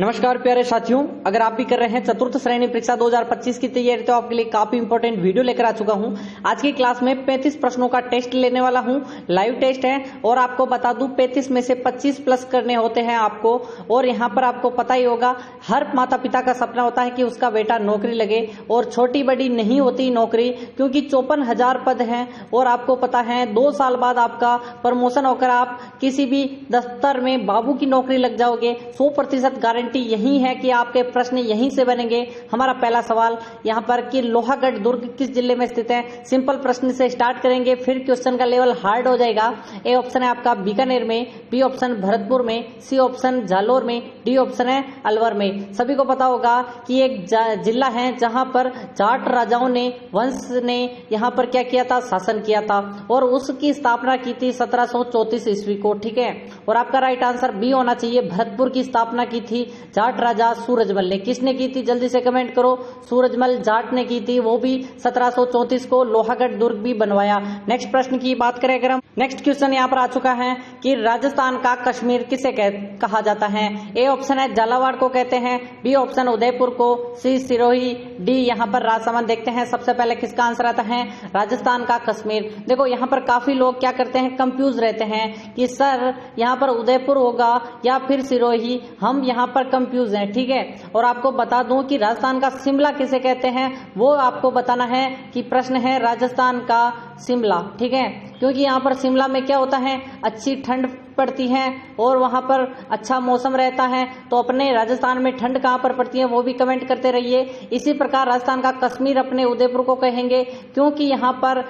नमस्कार प्यारे साथियों, अगर आप भी कर रहे हैं चतुर्थ श्रेणी परीक्षा 2025 की तैयारी तो आपके लिए काफी इंपॉर्टेंट वीडियो लेकर आ चुका हूं। आज की क्लास में 35 प्रश्नों का टेस्ट लेने वाला हूं। लाइव टेस्ट है और आपको बता दूं 35 में से 25 प्लस करने होते हैं आपको। और यहां पर आपको पता ही होगा, हर माता पिता का सपना होता है कि उसका बेटा नौकरी लगे और छोटी बड़ी नहीं होती नौकरी, क्योंकि 54,000 पद हैं और आपको पता है 2 साल बाद आपका प्रमोशन होकर आप किसी भी दफ्तर में बाबू की नौकरी लग जाओगे। 100% गारंटी यही है कि आपके प्रश्न यहीं से बनेंगे। हमारा पहला सवाल यहाँ पर कि लोहागढ़ दुर्ग किस जिले में स्थित है। सिंपल प्रश्न से स्टार्ट करेंगे, फिर क्वेश्चन का लेवल हार्ड हो जाएगा। ए ऑप्शन है आपका बीकानेर में, बी ऑप्शन भरतपुर में, सी ऑप्शन जालोर में, डी ऑप्शन है अलवर में। सभी को पता होगा कि एक जिला है जहां पर जाट राजाओं ने वंश ने यहाँ पर क्या किया था, शासन किया था और उसकी स्थापना की थी 1734 ईस्वी को। ठीक है, और आपका राइट आंसर बी होना चाहिए। भरतपुर की स्थापना की थी जाट राजा सूरजमल ने। किसने की थी, जल्दी से कमेंट करो। सूरजमल जाट ने की थी, वो भी 1734 को लोहागढ़ दुर्ग भी बनवाया। नेक्स्ट प्रश्न की बात करें अगर हम, नेक्स्ट क्वेश्चन यहाँ पर आ चुका है कि राजस्थान का कश्मीर किसे कहा जाता है। ए ऑप्शन है झालावाड़ को कहते हैं, बी ऑप्शन उदयपुर को, सी सिरोही, डी यहाँ पर राजसमंद। देखते हैं सबसे पहले किसका आंसर आता है, राजस्थान का कश्मीर। देखो यहाँ पर काफी लोग क्या करते हैं, कंफ्यूज रहते हैं कि सर यहाँ पर उदयपुर होगा या फिर सिरोही, हम यहाँ पर कंफ्यूज हैं। ठीक है, और आपको बता दूं कि राजस्थान का शिमला किसे कहते हैं, वो आपको बताना है कि प्रश्न है राजस्थान का शिमला। ठीक है, क्योंकि यहाँ पर शिमला में क्या होता है, अच्छी ठंड पड़ती है और वहां पर अच्छा मौसम रहता है। तो अपने राजस्थान में ठंड कहां पर पड़ती है वो भी कमेंट करते रहिए। इसी प्रकार राजस्थान का कश्मीर अपने उदयपुर को कहेंगे, क्योंकि यहाँ पर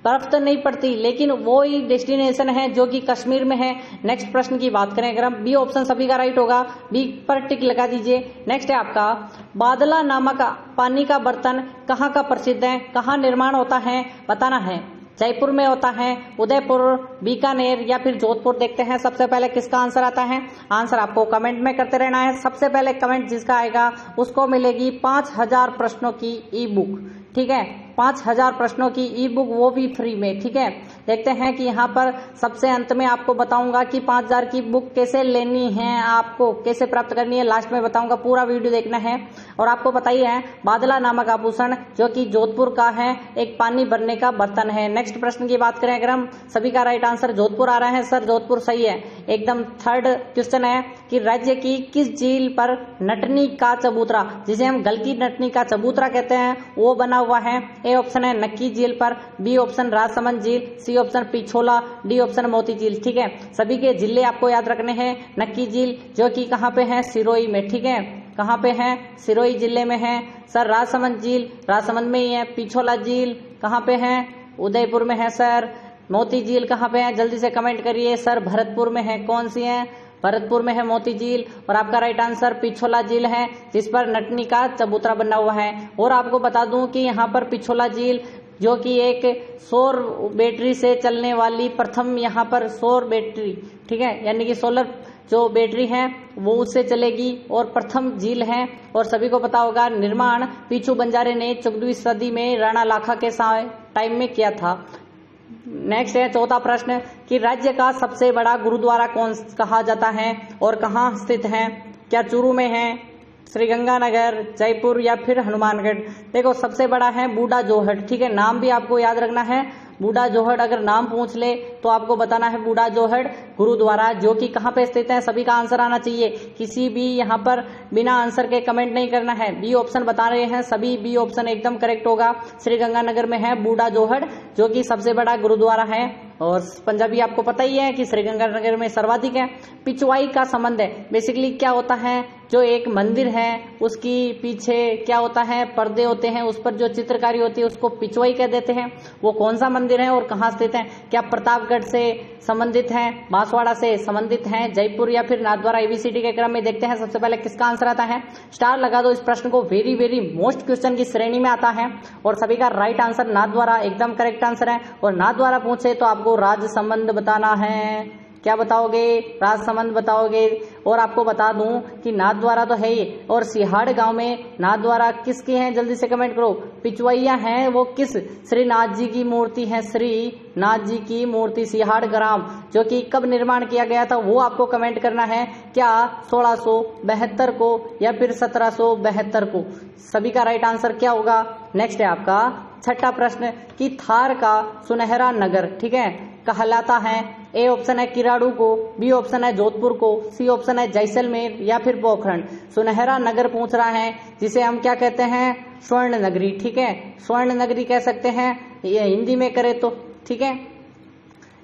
बर्फ तो नहीं पड़ती लेकिन वो ही डेस्टिनेशन है जो कि कश्मीर में है। नेक्स्ट प्रश्न की बात करें अगर हम, बी ऑप्शन सभी का राइट होगा, बी पर टिक लगा दीजिए। नेक्स्ट है आपका बादला नामक पानी का बर्तन कहाँ का प्रसिद्ध है, कहाँ निर्माण होता है, बताना है। जयपुर में होता है, उदयपुर, बीकानेर या फिर जोधपुर। देखते हैं सबसे पहले किसका आंसर आता है। आंसर आपको कमेंट में करते रहना है। सबसे पहले कमेंट जिसका आएगा उसको मिलेगी 5000 प्रश्नों की ई बुक। ठीक है, 5000 प्रश्नों की ई बुक, वो भी फ्री में। ठीक है, देखते हैं कि यहाँ पर सबसे अंत में आपको बताऊंगा कि 5000 की बुक कैसे लेनी है, आपको कैसे प्राप्त करनी है, लास्ट में बताऊंगा। पूरा वीडियो देखना है। और आपको पता ही है बादला नामक आभूषण जो कि जोधपुर का है, एक पानी भरने का बर्तन है। नेक्स्ट प्रश्न की बात करें अगर हम, सभी का राइट आंसर जोधपुर आ रहा है। सर जोधपुर सही है एकदम। थर्ड क्वेश्चन है कि राज्य की किस झील पर नटनी का चबूतरा, जिसे हम गल की नटनी का चबूतरा कहते हैं, वो बना हुआ है। ए ऑप्शन है नक्की झील पर, बी ऑप्शन राजसमंद झील, C option Pichola, D option Moti झील। ठीक है, सभी के जिले आपको याद रखने हैं। नक्की झील जो कि कहाँ पे है, सिरोही में। ठीक है, कहाँ पे है, सिरोही जिले में है। सर राजसमंद झील राजसमंद में ही है। पिछोला झील कहाँ पे है, उदयपुर में है। सर मोती झील कहाँ पे है, जल्दी से कमेंट करिए। सर भरतपुर में है। कौन सी है, भरतपुर में है मोती झील। और आपका राइट आंसर पिछोला झील है, जिस पर नटनी का चबूतरा बना हुआ है। और आपको बता दूं कि यहाँ पर पिछोला झील जो कि एक सौर बैटरी से चलने वाली प्रथम, यहाँ पर सौर बैटरी, ठीक है, यानी कि सोलर जो बैटरी है वो उससे चलेगी और प्रथम झील है। और सभी को पता होगा निर्माण पीछू बंजारे ने 14वीं सदी में राणा लाखा के टाइम में किया था। नेक्स्ट है चौथा प्रश्न कि राज्य का सबसे बड़ा गुरुद्वारा कौन कहा जाता है और कहाँ स्थित है। क्या चूरू में है, श्रीगंगानगर, जयपुर या फिर हनुमानगढ़। देखो सबसे बड़ा है बूढ़ा जोहड़। ठीक है, नाम भी आपको याद रखना है, बूढ़ा जोहड़। अगर नाम पूछ ले तो आपको बताना है बूढ़ा जोहड़ गुरुद्वारा, जो कि कहाँ पे स्थित है। सभी का आंसर आना चाहिए, किसी भी यहाँ पर बिना आंसर के कमेंट नहीं करना है। बी ऑप्शन बता रहे हैं सभी, बी ऑप्शन एकदम करेक्ट होगा। श्रीगंगानगर में है बूढ़ा जोहड़, जो कि सबसे बड़ा गुरुद्वारा है। और पंजाबी आपको पता ही है कि श्रीगंगानगर में सर्वाधिक है। पिछवाई का संबंध है, बेसिकली क्या होता है, जो एक मंदिर है उसकी पीछे क्या होता है, पर्दे होते हैं, उस पर जो चित्रकारी होती है उसको पिछवाई कह देते हैं। वो कौन सा मंदिर है और कहाँ स्थित है। क्या प्रतापगढ़ से संबंधित है, बांसवाड़ा से संबंधित है, जयपुर या फिर नाथद्वारा। एबीसीडी के क्रम में देखते हैं सबसे पहले किसका आंसर आता है। स्टार लगा दो इस प्रश्न को, वेरी वेरी मोस्ट क्वेश्चन की श्रेणी में आता है। और सभी का राइट आंसर नाथद्वारा एकदम करेक्ट आंसर है। और नाथद्वारा पूछे तो आपको राज्य संबंध बताना है। क्या बताओगे? राजसमंद बताओगे। और आपको बता दूं कि नाथद्वारा तो है ही, और सिहाड़ गांव में नाथद्वारा किसकी है? जल्दी से कमेंट करो। पिचवैया है वो किस? श्रीनाथ जी की मूर्ति है, श्री नाथ जी की मूर्ति सिहाड़ ग्राम, जो कि कब निर्माण किया गया था वो आपको कमेंट करना है। क्या 1672 को या फिर 1772 को? सभी का राइट आंसर क्या होगा? नेक्स्ट है आपका छठा प्रश्न कि थार का सुनहरा नगर, ठीक है, कहलाता है। ए ऑप्शन है किराड़ू को, बी ऑप्शन है जोधपुर को, सी ऑप्शन है जैसलमेर या फिर पोखरण। सुनहरा नगर पूछ रहा है जिसे हम क्या कहते हैं? स्वर्ण नगरी, ठीक है, स्वर्ण नगरी कह सकते हैं ये हिंदी में करे तो, ठीक है।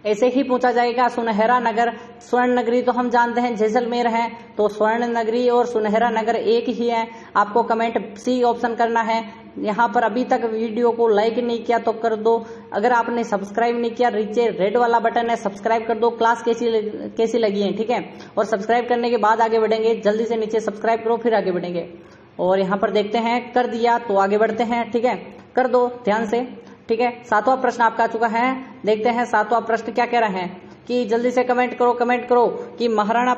ऐसे ही पूछा जाएगा सुनहरा नगर। स्वर्ण नगरी तो हम जानते हैं जैसलमेर है, तो स्वर्ण नगरी और सुनहरा नगर एक ही है। आपको कमेंट सी ऑप्शन करना है। यहाँ पर अभी तक वीडियो को लाइक नहीं किया तो कर दो। अगर आपने सब्सक्राइब नहीं किया, नीचे रेड वाला बटन है, सब्सक्राइब कर दो। क्लास कैसी लगी है, ठीक है। और सब्सक्राइब करने के बाद आगे बढ़ेंगे। जल्दी से नीचे सब्सक्राइब करो, फिर आगे बढ़ेंगे। और यहाँ पर देखते हैं, कर दिया तो आगे बढ़ते हैं, ठीक है, कर दो ध्यान से, ठीक है। सातवां प्रश्न आपका आ चुका है। देखते हैं सातवां प्रश्न क्या कह रहे हैं कि जल्दी से कमेंट करो कि महाराणा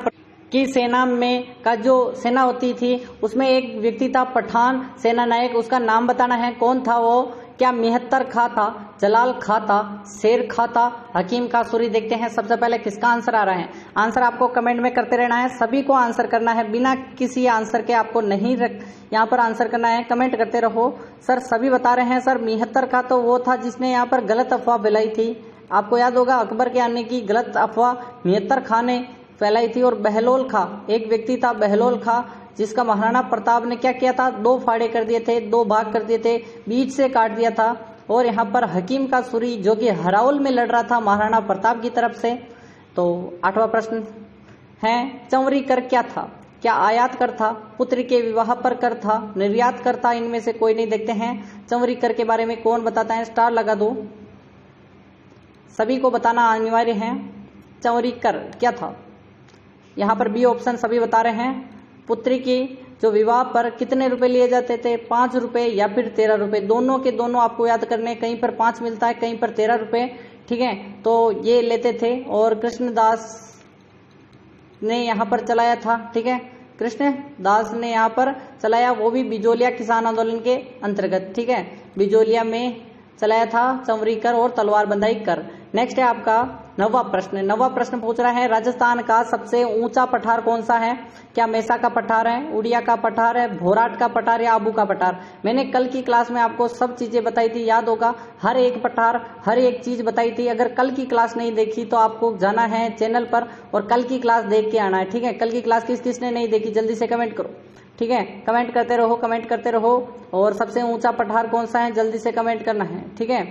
की सेना में का जो सेना होती थी उसमें एक व्यक्ति था पठान सेना नायक, उसका नाम बताना है। कौन था वो? क्या मेहतर खां था, जलाल खां था, शेर खां था, हकीम खां सूरी? देखते हैं सबसे पहले किसका आंसर आ रहा है। आंसर आपको कमेंट में करते रहना है, सभी को आंसर करना है, बिना किसी आंसर के आपको नहीं यहाँ पर आंसर करना है। कमेंट करते रहो। सर सभी बता रहे हैं सर मेहतर खां तो वो था जिसने यहाँ पर गलत अफवाह फैलाई थी। आपको याद होगा अकबर के आने की गलत अफवाह मेहतर खां ने फैलाई थी। और बहलोल खां एक व्यक्ति था, बहलोल खां, जिसका महाराणा प्रताप ने क्या किया था? 2 फाड़े कर दिए थे, 2 भाग कर दिए थे, बीच से काट दिया था। और यहाँ पर हकीम खां सूरी जो कि हराउल में लड़ रहा था महाराणा प्रताप की तरफ से। तो 8वां प्रश्न है चंवरी कर क्या था? क्या आयात कर था, पुत्र के विवाह पर कर था, निर्यात कर था? इनमें से कोई नहीं। देखते हैं चंवरी कर के बारे में कौन बताता है। स्टार लगा दो, सभी को बताना अनिवार्य है। चंवरी कर क्या था? यहाँ पर बी ऑप्शन सभी बता रहे हैं। पुत्री की जो विवाह पर कितने रुपए लिए जाते थे? 5 रुपए या फिर 13 रुपए? दोनों के दोनों आपको याद करने। कहीं पर 5 मिलता है, कहीं पर 13 रुपए, ठीक है। तो ये लेते थे और कृष्णदास ने यहाँ पर चलाया था, ठीक है। कृष्णदास ने यहाँ पर चलाया, वो भी बिजोलिया किसान आंदोलन के अंतर्गत, ठीक है। बिजोलिया में चलाया था चंवरी कर और तलवार बंधाई कर। नेक्स्ट है आपका 9वां प्रश्न। 9वां प्रश्न पूछ रहा है राजस्थान का सबसे ऊंचा पठार कौन सा है? क्या मेसा का पठार है, उड़िया का पठार है, भोराट का पठार या आबू का पठार? मैंने कल की क्लास में आपको सब चीजें बताई थी, याद होगा। हर एक पठार, हर एक चीज बताई थी। अगर कल की क्लास नहीं देखी तो आपको जाना है चैनल पर और कल की क्लास देख के आना है, ठीक है। कल की क्लास किसने नहीं देखी जल्दी से कमेंट करो, ठीक है। कमेंट करते रहो। और सबसे ऊंचा पठार कौन सा है जल्दी से कमेंट करना है, ठीक है।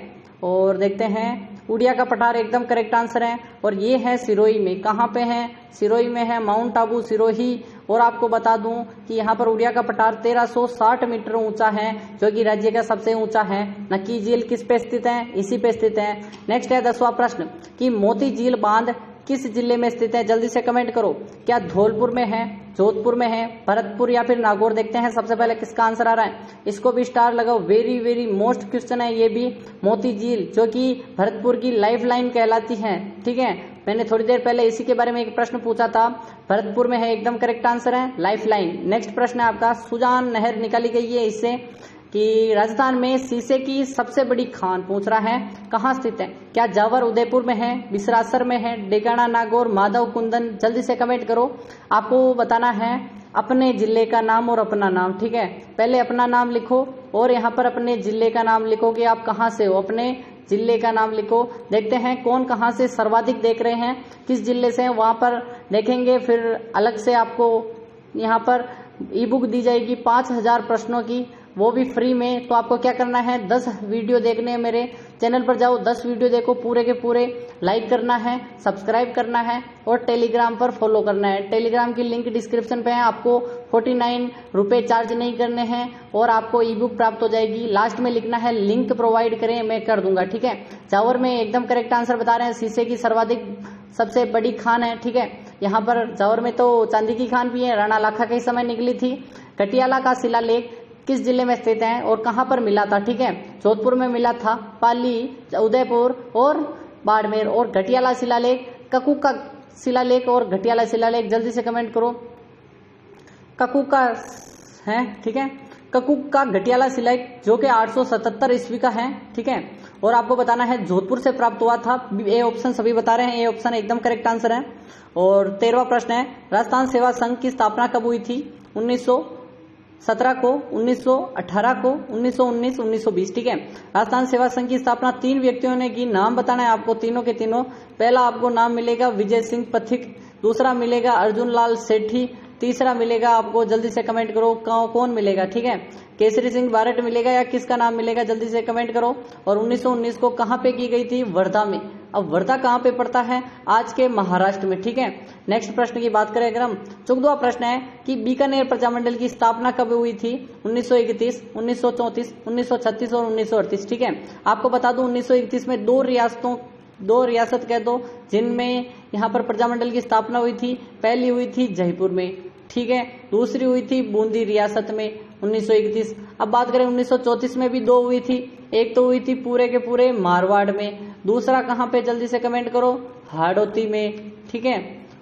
और देखते हैं उड़िया का पठार एकदम करेक्ट आंसर है। और ये है सिरोही में। कहाँ पे है? सिरोही में है, माउंट आबू सिरोही। और आपको बता दूं कि यहाँ पर उड़िया का पठार 1360 मीटर ऊंचा है, जो कि राज्य का सबसे ऊंचा है। नक्की झील किस पे स्थित है? इसी पे स्थित है। नेक्स्ट है 10वां प्रश्न कि मोती झील बांध किस जिले में स्थित है? जल्दी से कमेंट करो। क्या धौलपुर में है, जोधपुर में है, भरतपुर या फिर नागौर? देखते हैं सबसे पहले किसका आंसर आ रहा है। इसको भी स्टार लगाओ, वेरी मोस्ट क्वेश्चन है ये भी। मोती झील जो कि भरतपुर की लाइफ लाइन कहलाती है, ठीक है। मैंने थोड़ी देर पहले इसी के बारे में एक प्रश्न पूछा था, भरतपुर में है, एकदम करेक्ट आंसर है, लाइफ लाइन। नेक्स्ट प्रश्न है आपका सुजान नहर निकाली गई है इससे कि राजस्थान में शीशे की सबसे बड़ी खान पूछ रहा है कहाँ स्थित है? क्या जावर उदयपुर में है, बिसरासर में है, डेगाना नागौर, माधव कुंदन? जल्दी से कमेंट करो। आपको बताना है अपने जिले का नाम और अपना नाम, ठीक है। पहले अपना नाम लिखो और यहाँ पर अपने जिले का नाम लिखो कि आप कहाँ से हो, अपने जिले का नाम लिखो। देखते हैं कौन कहाँ से सर्वाधिक देख रहे हैं, किस जिले से हैं, वहां पर देखेंगे। फिर अलग से आपको यहाँ पर ई बुक दी जाएगी 5000 प्रश्नों की, वो भी फ्री में। तो आपको क्या करना है, 10 वीडियो देखने हैं, मेरे चैनल पर जाओ, 10 वीडियो देखो पूरे के पूरे, लाइक करना है, सब्सक्राइब करना है और टेलीग्राम पर फॉलो करना है। टेलीग्राम की लिंक डिस्क्रिप्शन पे है। आपको 49 रुपए चार्ज नहीं करने हैं और आपको ई बुक प्राप्त हो जाएगी। लास्ट में लिखना है लिंक प्रोवाइड करें, मैं कर दूंगा, ठीक है। जावर में एकदम करेक्ट आंसर बता रहे हैं, शीशे की सर्वाधिक सबसे बड़ी खान है, ठीक है। यहाँ पर जावर में तो चांदी की खान भी है, राणा लाखा के समय निकली थी। कटियाला का शिलालेख किस जिले में स्थित है और कहां पर मिला था, ठीक है। जोधपुर में मिला था, पाली, उदयपुर और बाड़मेर। और घटियाला शिलालेख ककू का शिलालेख और घटियाला शिलालेख, जल्दी से कमेंट करो। ककुक का है, ठीक है, ककुक का घटियाला शिलालेख जो कि 877 ईस्वी का है, ठीक है, और आपको बताना है जोधपुर से प्राप्त हुआ था। ए ऑप्शन सभी बता रहे हैं, ए ऑप्शन एकदम करेक्ट आंसर है। और 13वां प्रश्न है, राजस्थान सेवा संघ की स्थापना कब हुई थी? 1917 को, 1918 को, 1919, 1920, ठीक है। राजस्थान सेवा संघ की स्थापना 3 व्यक्तियों ने की, नाम बताना है आपको तीनों के तीनों। पहला आपको नाम मिलेगा विजय सिंह पथिक, दूसरा मिलेगा अर्जुन लाल सेठी, तीसरा मिलेगा आपको, जल्दी से कमेंट करो कौन मिलेगा, ठीक है, केसरी सिंह बारट मिलेगा या किसका नाम मिलेगा, जल्दी से कमेंट करो। और 1919 को कहां पे की गई थी? वर्धा में। अब वर्धा कहां पे पड़ता है? आज के महाराष्ट्र में, ठीक है। नेक्स्ट प्रश्न की बात करें अगर हम, 14वां प्रश्न है कि बीकानेर प्रजामंडल की स्थापना कब हुई थी? 1931, 1934, 1936 और 1938, ठीक है। आपको बता दूं 1931 में दो रियासत कह दो जिनमें यहाँ पर प्रजामंडल की स्थापना हुई थी। पहली हुई थी जयपुर में, ठीक है, दूसरी हुई थी बूंदी रियासत में 1931। अब बात करें 1934 में भी 2 हुई थी, एक तो हुई थी पूरे के पूरे मारवाड़ में, दूसरा कहां पे, जल्दी से कमेंट करो, हाड़ौती में, ठीक है।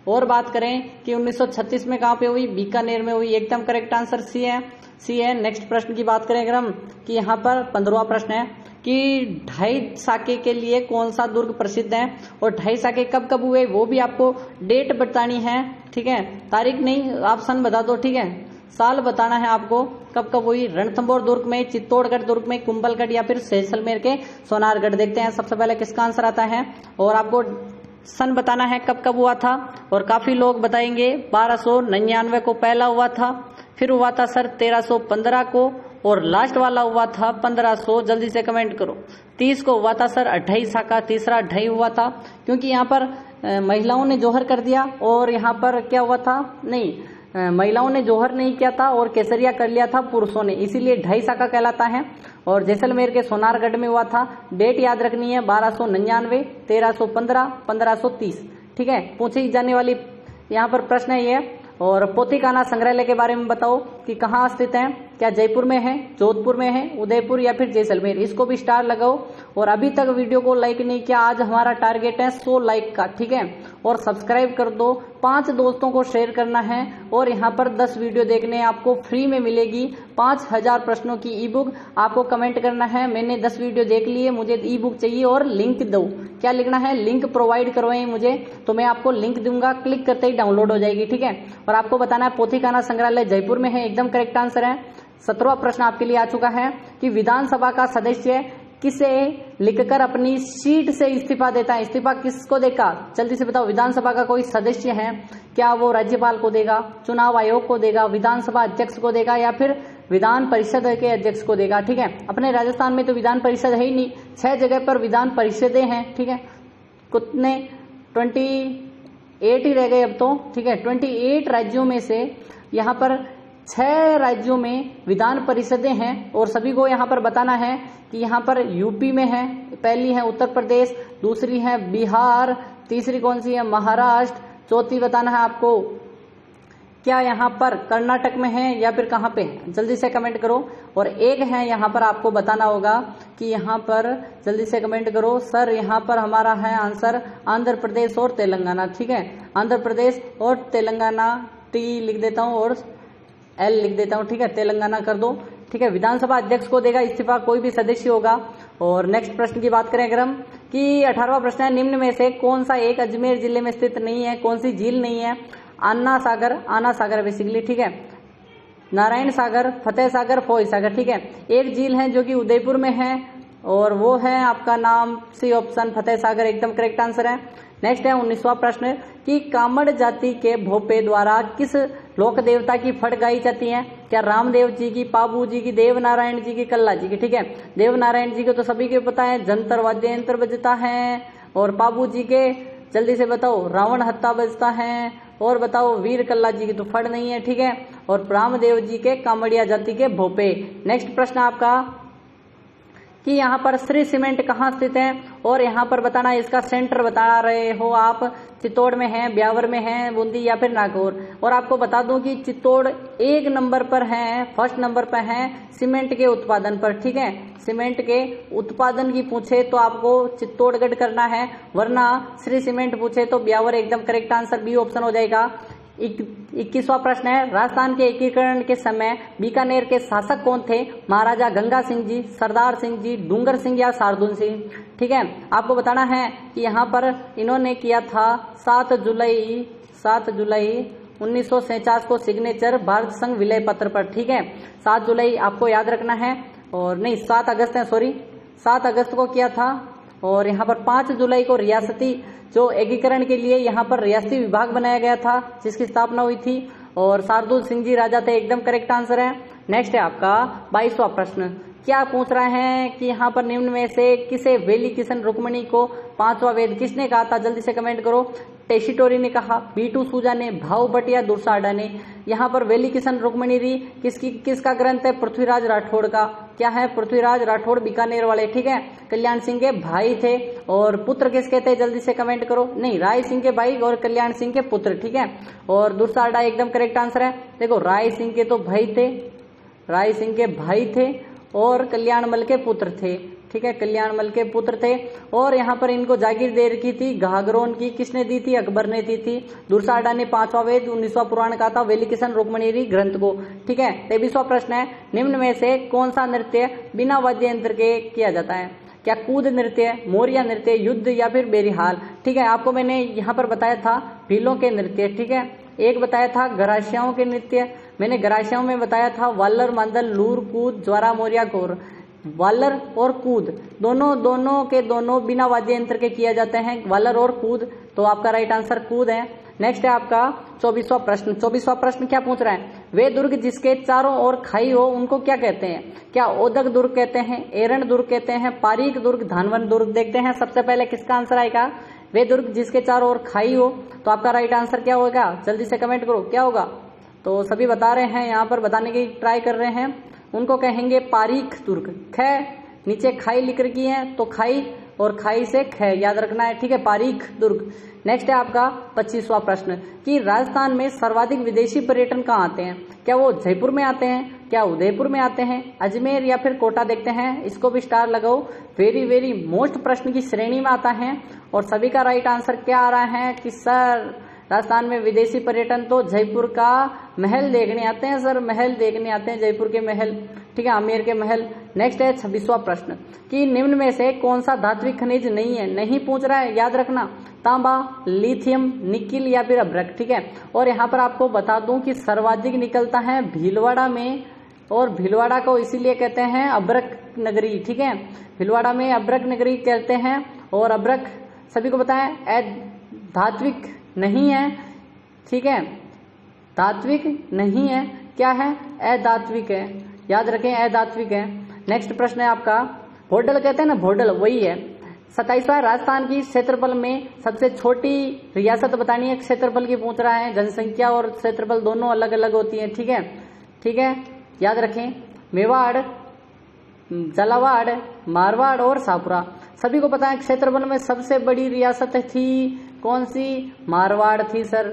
और बात करें कि 1936 में कहां पे हुई? बीकानेर में हुई, एकदम करेक्ट आंसर सी है। नेक्स्ट प्रश्न की बात करें अगर हम, कि यहाँ पर 15वां प्रश्न है कि 2.5 साके के लिए कौन सा दुर्ग प्रसिद्ध है, और 2.5 साके कब कब हुए वो भी आपको डेट बतानी है, ठीक है, तारीख नहीं, आप सन बता दो, ठीक है, साल बताना है आपको कब कब हुई। रणथंभौर दुर्ग में, चित्तौड़गढ़ दुर्ग में, कुंभलगढ़ या फिर जैसलमेर के सोनारगढ़। देखते हैं सबसे पहले किसका आंसर आता है, और आपको सन बताना है कब कब हुआ था। और काफी लोग बताएंगे 1299 को पहला हुआ था, फिर हुआ था सर 1315 को, और लास्ट वाला हुआ था 1500, जल्दी से कमेंट करो। 30 को हुआ था सर 2.5 साका, तीसरा 2.5 हुआ था, क्योंकि यहाँ पर महिलाओं ने जोहर कर दिया, और यहाँ पर क्या हुआ था, नहीं, महिलाओं ने जोहर नहीं किया था और केसरिया कर लिया था पुरुषों ने, इसीलिए 2.5 साका कहलाता है। और जैसलमेर के सोनारगढ़ में हुआ था, डेट याद रखनी है 1299, 1315, 1530, ठीक है। पूछी जाने वाली यहाँ पर प्रश्न है ये। और पोथीखाना संग्रहालय के बारे में बताओ कि कहाँ स्थित है, क्या जयपुर में है, जोधपुर में है, उदयपुर या फिर जैसलमेर, इसको भी स्टार लगाओ। और अभी तक वीडियो को लाइक नहीं किया, आज हमारा टारगेट है 100 लाइक का, ठीक है, और सब्सक्राइब कर दो, 5 दोस्तों को शेयर करना है। और यहाँ पर 10 वीडियो देखने आपको फ्री में मिलेगी, 5000 प्रश्नों की ई बुक। आपको कमेंट करना है मैंने 10 वीडियो देख लिए, मुझे ई बुक चाहिए और लिंक दो। क्या लिखना है? लिंक प्रोवाइड करवाएं मुझे, तो मैं आपको लिंक दूंगा, क्लिक करते ही डाउनलोड हो जाएगी, ठीक है। और आपको बताना है पोथीखाना संग्रहालय जयपुर में है, एकदम करेक्ट आंसर है। 17वां प्रश्न आपके लिए आ चुका है कि विधानसभा का सदस्य किसे लिखकर अपनी सीट से इस्तीफा देता है? इस्तीफा किसको देगा, जल्दी से बताओ। विधानसभा का कोई सदस्य है, क्या वो राज्यपाल को देगा, चुनाव आयोग को देगा, विधानसभा अध्यक्ष को देगा, या फिर विधान परिषद के अध्यक्ष को देगा, ठीक है। अपने राजस्थान में तो विधान परिषद है ही नहीं, 6 जगह पर विधान परिषदें हैं, ठीक है। कितने 28 ही रह गए अब तो, ठीक है। 28 राज्यों में से यहाँ पर 6 राज्यों में विधान परिषदें हैं, और सभी को यहाँ पर बताना है कि यहाँ पर यूपी में है, पहली है उत्तर प्रदेश, दूसरी है बिहार, तीसरी कौन सी है? महाराष्ट्र, चौथी बताना है आपको क्या यहाँ पर कर्नाटक में है या फिर कहाँ पे है, जल्दी से कमेंट करो। और एक है यहाँ पर आपको बताना होगा कि यहाँ पर, जल्दी से कमेंट करो सर, यहाँ पर हमारा है आंसर आंध्र प्रदेश और तेलंगाना, ठीक है। आंध्र प्रदेश और तेलंगाना, टी लिख देता हूँ और एल लिख देता हूँ, ठीक है, तेलंगाना कर दो, ठीक है। विधानसभा अध्यक्ष को देगा इस्तीफा कोई भी सदस्य होगा। और नेक्स्ट प्रश्न की बात करें अगर हम, कि 18वां प्रश्न है, निम्न में से कौन सा एक अजमेर जिले में स्थित नहीं है, कौन सी झील नहीं है? आना सागर बेसिकली, ठीक है, नारायण सागर, फतेह सागर, फोई सागर, ठीक है। एक झील है जो कि उदयपुर में है, और वो है आपका नाम सी ऑप्शन फतेह सागर, एकदम करेक्ट आंसर है। नेक्स्ट है 19वां प्रश्न कि कामड़ जाति के भोपे द्वारा किस लोक देवता की फट गाई जाती है? क्या रामदेव जी की, पाबू जी की, देव नारायण जी की, कल्ला जी की, ठीक है। देव नारायण जी को तो सभी को पता है, जंतर वाद्य यंत्र बजता है। और पाबू जी के जल्दी से बताओ, रावण हत्ता बजता है। और बताओ वीर कल्ला जी की तो फट नहीं है, ठीक है। और रामदेव जी के कामड़िया जाति के भोपे। नेक्स्ट प्रश्न आपका कि यहाँ पर श्री सीमेंट कहाँ स्थित है और यहाँ पर बताना इसका सेंटर बता रहे हो आप, चित्तौड़ में है, ब्यावर में है, बूंदी या फिर नागौर। और आपको बता दूं कि चित्तौड़ 1 नंबर पर है, फर्स्ट नंबर पर है सीमेंट के उत्पादन पर, ठीक है। सीमेंट के उत्पादन की पूछे तो आपको चित्तौड़गढ़ करना है, वरना श्री सीमेंट पूछे तो ब्यावर एकदम करेक्ट आंसर, बी ऑप्शन हो जाएगा। 21वां प्रश्न है, राजस्थान के एकीकरण के समय बीकानेर के शासक कौन थे? महाराजा गंगा सिंह जी, सरदार सिंह जी, डूंगर सिंह या शार्दुल सिंह, ठीक है। आपको बताना है कि यहाँ पर इन्होंने किया था 7 जुलाई 1947 को सिग्नेचर भारत संघ विलय पत्र पर, ठीक है। 7 जुलाई आपको याद रखना है, और नहीं 7 अगस्त है, सॉरी 7 अगस्त को किया था। और यहाँ पर 5 जुलाई को रियासती जो एकीकरण के लिए यहाँ पर रियासती विभाग बनाया गया था, जिसकी स्थापना हुई थी, और शार्दुल सिंह जी राजा थे, एकदम करेक्ट आंसर है। नेक्स्ट है आपका 22वां प्रश्न, क्या पूछ रहे हैं कि यहाँ पर निम्न में से किसे वेली किशन रुक्मणी को 5वां वेद किसने कहा था? जल्दी से कमेंट करो। टेशिटोरी ने कहा, बीटू सूजा ने, भाव भटिया, दुर्साडा ने। यहाँ पर वेली किशन रुक्मणी री किसका ग्रंथ है? पृथ्वीराज राठौड़ का। क्या है? पृथ्वीराज राठौड़ बीकानेर वाले, ठीक है। कल्याण सिंह के भाई थे। और पुत्र किसके थे? जल्दी से कमेंट करो। नहीं, राय सिंह के भाई और कल्याण सिंह के पुत्र, ठीक है। और दुर्साडा एकदम करेक्ट आंसर है। देखो राय सिंह के तो भाई थे, राय सिंह के भाई थे और कल्याणमल के पुत्र थे, ठीक है, कल्याणमल के पुत्र थे। और यहाँ पर इनको जागीर दे रखी थी घाघरोन की, किसने दी थी? अकबर ने दी थी। दुर्साडा ने 5वां वेद 19वां पुराण कहा था वेली किशन रुक्मणी ग्रंथ को, ठीक है। 23वां प्रश्न है, निम्न में से कौन सा नृत्य बिना वाद्य यंत्र के किया जाता है? क्या कूद नृत्य, मोरिया नृत्य, युद्ध या फिर बेरिहाल, ठीक है। आपको मैंने यहाँ पर बताया था भीलों के नृत्य, ठीक है। एक बताया था गरासियाओं के नृत्य, मैंने गरासियाओं में बताया था वालर, मांदल, लूर, कूद, ज्वारा, मोरिया, घोर। वालर और कूद दोनों के बिना वाद्य यंत्र के किया जाते हैं, वालर और कूद, तो आपका राइट आंसर कूद है। नेक्स्ट है आपका 24वां प्रश्न। 24वां प्रश्न क्या पूछ रहा है? वे दुर्ग जिसके चारों ओर खाई हो उनको क्या कहते हैं? क्या ओदक दुर्ग कहते हैं, एरण दुर्ग कहते हैं, पारीक दुर्ग, धानवन दुर्ग? देखते हैं सबसे पहले किसका आंसर आएगा। वे दुर्ग जिसके चारों ओर खाई हो, तो आपका राइट आंसर क्या होगा? जल्दी से कमेंट करो, क्या होगा? तो सभी बता रहे हैं, यहाँ पर बताने की ट्राई कर रहे हैं। उनको कहेंगे पारीक दुर्ग। ख नीचे खाई लिख रखी है, तो खाई और खाई से ख याद रखना है, ठीक है, पारीक दुर्ग। नेक्स्ट है आपका 25वां प्रश्न कि राजस्थान में सर्वाधिक विदेशी पर्यटन कहाँ आते हैं? क्या वो जयपुर में आते हैं, क्या उदयपुर में आते हैं, अजमेर या फिर कोटा? देखते हैं, इसको भी स्टार लगाओ। वेरी वेरी मोस्ट प्रश्न की श्रेणी में आता है। और सभी का राइट आंसर क्या आ रहा है कि सर राजस्थान में विदेशी पर्यटन तो जयपुर का महल देखने आते हैं सर, महल देखने आते हैं, जयपुर के महल, ठीक है, आमेर के महल। नेक्स्ट है 26वां प्रश्न कि निम्न में से कौन सा धात्विक खनिज नहीं है? नहीं पूछ रहा है, याद रखना, तांबा, लिथियम, निकिल या फिर अभ्रक, ठीक है। और यहाँ पर आपको बता दूं कि सर्वाधिक निकलता है भीलवाड़ा में, और भीलवाड़ा को इसीलिए कहते हैं अभ्रक नगरी, ठीक है, भीलवाड़ा में अभ्रक नगरी कहते हैं। और अभ्रक सभी को पता है धात्विक नहीं है, ठीक है, धात्विक नहीं है, क्या है? अधात्विक है, याद रखें, अधात्विक है। नेक्स्ट प्रश्न है आपका, भोडल कहते हैं ना, भोडल वही है। 27वां राजस्थान की क्षेत्रफल में सबसे छोटी रियासत बतानी है, क्षेत्रफल की पूछ रहा है। जनसंख्या और क्षेत्रफल दोनों अलग अलग होती है, ठीक है, ठीक है, याद रखें। मेवाड़, झालावाड़, मारवाड़ और शाहपुरा। सभी को पता है क्षेत्रफल में सबसे बड़ी रियासत थी कौन सी? मारवाड़ थी सर।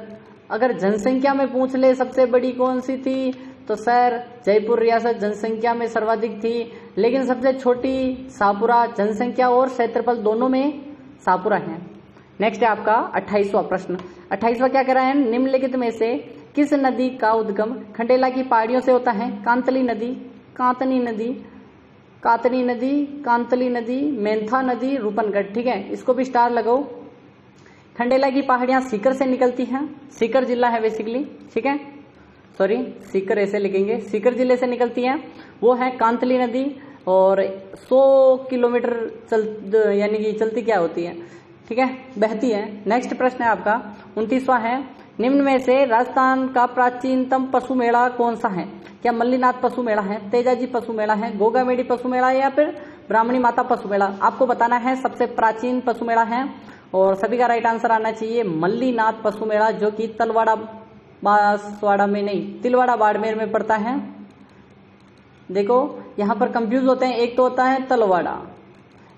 अगर जनसंख्या में पूछ ले सबसे बड़ी कौन सी थी, तो सर जयपुर रियासत जनसंख्या में सर्वाधिक थी, लेकिन सबसे छोटी शाहपुरा, जनसंख्या और क्षेत्रफल दोनों में शाहपुरा है। नेक्स्ट है आपका 28वां प्रश्न। 28वां क्या कह रहा है? निम्नलिखित में से किस नदी का उद्गम खंडेला की पहाड़ियों से होता है? कांतली नदी, कांतनी नदी, कातनी नदी, कांतली नदी, मेंथा नदी, रूपनगढ़, ठीक है, इसको भी स्टार लगाओ। खंडेला की पहाड़ियां सीकर से निकलती हैं, सीकर जिला है बेसिकली, ठीक है, सॉरी सीकर ऐसे लिखेंगे, सीकर जिले से निकलती हैं। वो है कांतली नदी और 100 किलोमीटर यानी कि चलती क्या होती है, ठीक है, बहती है। नेक्स्ट प्रश्न है आपका 29वां है, निम्न में से राजस्थान का प्राचीनतम पशु मेला कौन सा है? क्या मल्लीनाथ पशु मेला है, तेजाजी पशु मेला है, गोगामेड़ी पशु मेला या फिर ब्राह्मणी माता पशु मेला? आपको बताना है सबसे प्राचीन पशु मेला है, और सभी का राइट आंसर आना चाहिए मल्लीनाथ पशु मेला, जो कि तिलवाड़ा बाड़मेर में पड़ता है, देखो यहाँ पर कंफ्यूज होते हैं, एक तो होता है तलवाड़ा,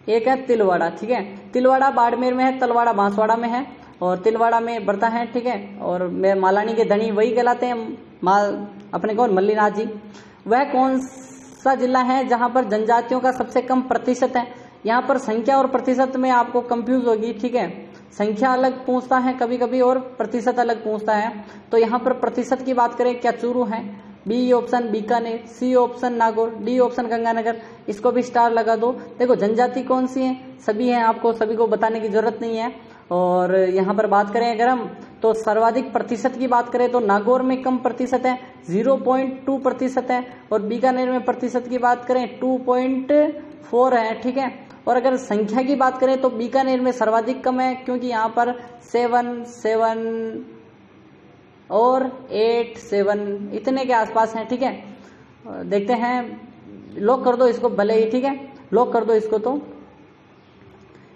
एक है तिलवाड़ा, ठीक है। तिलवाड़ा बाड़मेर में है, तलवाड़ा बांसवाड़ा में है, और तिलवाड़ा में बढ़ता है, ठीक है। और मालानी के धनी वही कहलाते हैं, अपने कौन, मल्लीनाथ जी। वह कौन सा जिला है जहां पर जनजातियों का सबसे कम प्रतिशत है? यहाँ पर संख्या और प्रतिशत में आपको कंफ्यूज होगी, ठीक है। संख्या अलग पूछता है कभी कभी और प्रतिशत अलग पूछता है। तो यहाँ पर प्रतिशत की बात करें, क्या चूरू है? B option Bikaner, C option Nagaur, D option Ganganagar. इसको भी स्टार लगा दो। देखो जनजाति कौन सी है, सभी हैं, आपको सभी को बताने की जरूरत नहीं है। और यहाँ पर बात करें अगर हम, तो सर्वाधिक प्रतिशत की बात करें तो नागौर में कम प्रतिशत है, 0.2% है, और बीकानेर में प्रतिशत की बात करें 2.4 है, ठीक है। और अगर संख्या की बात करें तो बीकानेर में सर्वाधिक कम है, क्योंकि यहाँ पर 7 और 8 इतने के आसपास हैं, ठीक है। देखते हैं, लॉक कर दो इसको भले ही, ठीक है, लॉक कर दो इसको। तो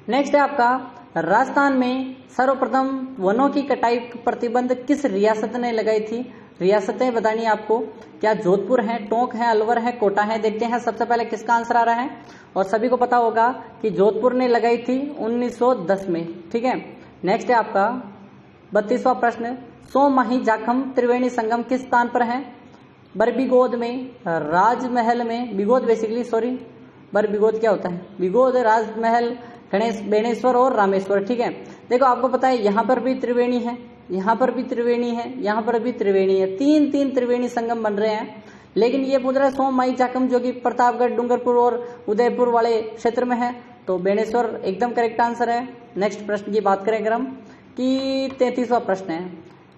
नेक्स्ट है आपका, राजस्थान में सर्वप्रथम वनों की कटाई प्रतिबंध किस रियासत ने लगाई थी? रियासतें बतानी आपको, क्या जोधपुर है, टोंक है, अलवर है, कोटा है। देखते हैं सबसे पहले किसका आंसर आ रहा है, और सभी को पता होगा कि जोधपुर ने लगाई थी 1910 में, ठीक है। नेक्स्ट है आपका 32वां प्रश्न, सोमाही जाखम त्रिवेणी संगम किस स्थान पर है? बरबीघोद में, राजमहल में, बिघोद बेसिकली, सॉरी, बरबीघोद क्या होता है, बिघोद, राजमहल, गणेश, बेणेश्वर और रामेश्वर, ठीक है। देखो आपको पता है यहाँ पर भी त्रिवेणी है, यहाँ पर भी त्रिवेणी है, यहाँ पर भी त्रिवेणी है, तीन त्रिवेणी संगम बन रहे हैं। लेकिन ये पूछ रहा है सोमाही जाखम जो कि प्रतापगढ़, डूंगरपुर और उदयपुर वाले क्षेत्र में है, तो बेणेश्वर एकदम करेक्ट आंसर है। नेक्स्ट प्रश्न की बात करें अगर हम, कि 33वां प्रश्न है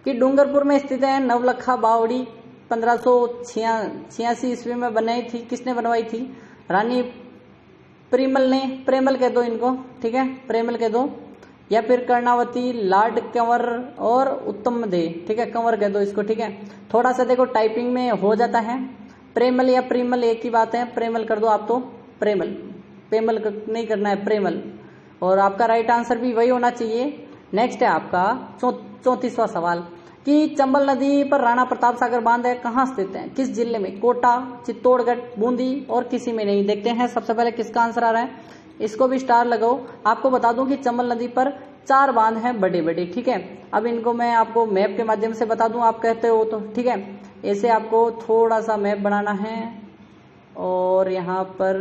कि डूंगरपुर में स्थित है नवलखा बावड़ी 1586 ईस्वी में बनाई थी, किसने बनवाई थी? रानी प्रेमल ने, प्रेमल कह दो इनको, ठीक है, प्रेमल कह दो, या फिर कर्णावती, लॉर्ड कंवर और उत्तम दे, ठीक है, कंवर कह दो इसको, ठीक है। थोड़ा सा देखो टाइपिंग में हो जाता है, प्रेमल या प्रेमल एक ही बात है, प्रेमल कर दो आप, तो प्रेमल, प्रेमल नहीं करना है, प्रेमल। और आपका राइट आंसर भी वही होना चाहिए। नेक्स्ट है आपका 34वां सवाल कि चंबल नदी पर राणा प्रताप सागर बांध है, कहाँ स्थित है, किस जिले में? कोटा, चित्तौड़गढ़, बूंदी और किसी में नहीं। देखते हैं सबसे पहले किसका आंसर आ रहा है, इसको भी स्टार लगाओ। आपको बता दूं कि चंबल नदी पर 4 बांध हैं बड़े बड़े, ठीक है। अब इनको मैं आपको मैप के माध्यम से बता दूं, आप कहते हो तो, ठीक है। ऐसे आपको थोड़ा सा मैप बनाना है और यहाँ पर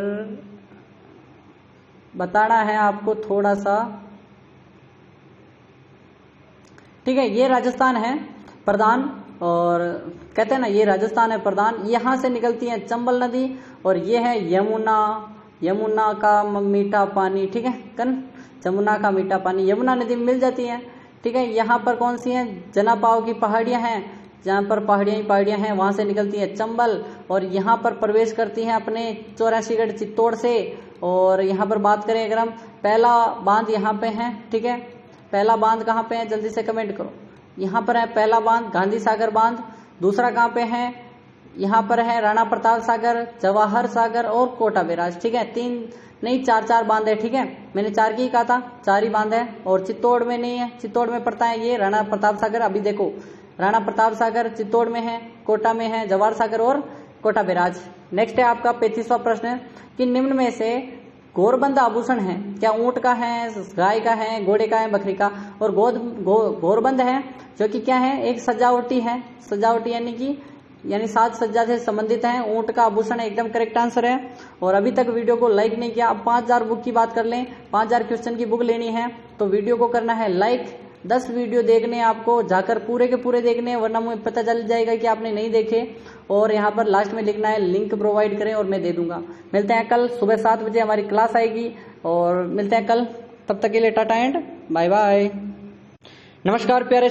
बताना है आपको थोड़ा सा, ठीक है। ये राजस्थान है प्रधान, और कहते हैं ना ये राजस्थान है प्रधान, यहां से निकलती है चंबल नदी, और ये है यमुना, यमुना का मीठा पानी, ठीक है, जमुना का मीठा पानी यमुना नदी में मिल जाती है, ठीक है। यहाँ पर कौन सी है, जनापाव की पहाड़ियां हैं, जहाँ पर पहाड़ियां ही पहाड़ियां हैं, वहां से निकलती है चंबल, और यहाँ पर प्रवेश करती है अपने 84गढ़ चित्तौड़ से। और यहाँ पर बात करें अगर हम, पहला बांध यहाँ पे है, ठीक है, पहला बांध कहाँ पे है, जल्दी से कमेंट करो। यहाँ पर है पहला बांध गांधी सागर बांध, दूसरा कहाँ पे है, यहाँ पर है राणा प्रताप सागर, जवाहर सागर और कोटा बैराज, ठीक है। 4 बांध है, ठीक है, मैंने 4 की कहा था, 4 ही बांध है। और चित्तौड़ में नहीं है, चित्तौड़ में पड़ता है ये राणा प्रताप सागर। अभी देखो राणा प्रताप सागर चित्तौड़ में है, कोटा में है जवाहर सागर और कोटा बैराज। नेक्स्ट है आपका 35वां प्रश्न कि निम्न में से गौरबंद आभूषण है, क्या ऊंट का है, गाय का है, घोड़े का है, बकरी का? और गौरबंद है जो कि क्या है, एक सजावटी है, सजावटी यानी साज सज्जा से संबंधित है, ऊंट का आभूषण एकदम करेक्ट आंसर है। और अभी तक वीडियो को लाइक नहीं किया, अब 5000 बुक की बात कर लें, 5000 क्वेश्चन की बुक लेनी है तो वीडियो को करना है लाइक। 10 वीडियो देखने आपको जाकर पूरे के पूरे देखने, वरना मुझे पता चल जाएगा कि आपने नहीं देखे। और यहाँ पर लास्ट में लिखना है लिंक प्रोवाइड करें और मैं दे दूंगा। मिलते हैं कल सुबह 7 बजे हमारी क्लास आएगी, और मिलते हैं कल, तब तक के लिए टाटा एंड बाय बाय। नमस्कार प्यारे